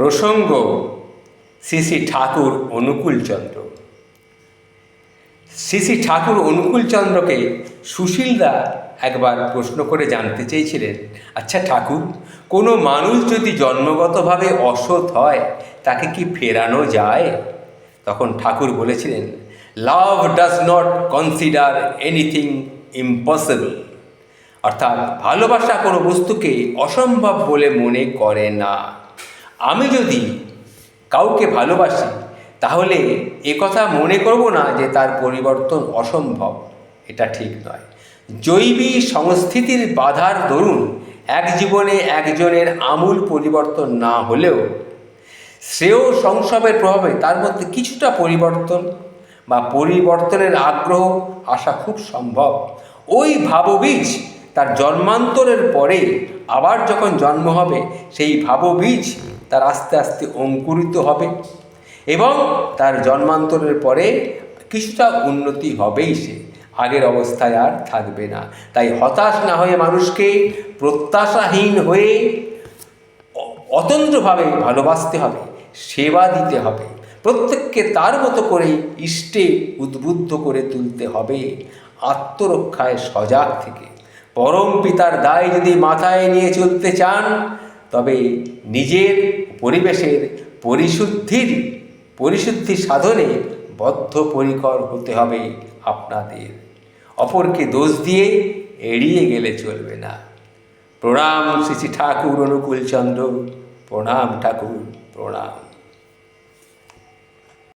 প্রসঙ্গ শ্রী শ্রী ঠাকুর অনুকূলচন্দ্র। শ্রী শ্রী ঠাকুর অনুকূলচন্দ্রকে সুশীলদা একবার প্রশ্ন করে জানতে চেয়েছিলেন, আচ্ছা ঠাকুর, কোনো মানুষ যদি জন্মগতভাবে অসৎ হয় তাকে কি ফেরানো যায়? তখন ঠাকুর বলেছিলেন, লাভ does not consider anything impossible. অর্থাৎ ভালোবাসা কোনো বস্তুকে অসম্ভব বলে মনে করে না। আমি যদি কাউকে ভালোবাসি তাহলে একথা মনে করব না যে তার পরিবর্তন অসম্ভব, এটা ঠিক নয়। জৈবী সংস্থিতির বাধার দরুন এক জীবনে একজনের আমূল পরিবর্তন না হলেও শ্রেয় সংসবের প্রভাবে তার মধ্যে কিছুটা পরিবর্তন বা পরিবর্তনের আগ্রহ আসা খুব সম্ভব। ওই ভাববীজ তার জন্মান্তরের পরে আবার যখন জন্ম হবে, সেই ভাববীজ তার আস্তে আস্তে অঙ্কুরিত হবে এবং তার জন্মান্তরের পরে কিছুটা উন্নতি হবেই, সে আগের অবস্থায় আর থাকবে না। তাই হতাশ না হয়ে মানুষকে প্রত্যাশাহীন হয়ে অতন্ত্রভাবে ভালোবাসতে হবে, সেবা দিতে হবে, প্রত্যেককে তার মতো করেই ইষ্টে উদ্বুদ্ধ করে তুলতে হবে, আত্মরক্ষায় সজাগ থেকে। পরম পিতার দায় যদি মাথায় নিয়ে চলতে চান, তবে নিজের পরিবেশের পরিশুদ্ধি সাধনে বদ্ধপরিকর হতে হবে আপনাদের। অপরকে দোষ দিয়ে এড়িয়ে গেলে চলবে না। প্রণাম শ্রী শ্রী ঠাকুর অনুকূলচন্দ্র। প্রণাম ঠাকুর, প্রণাম।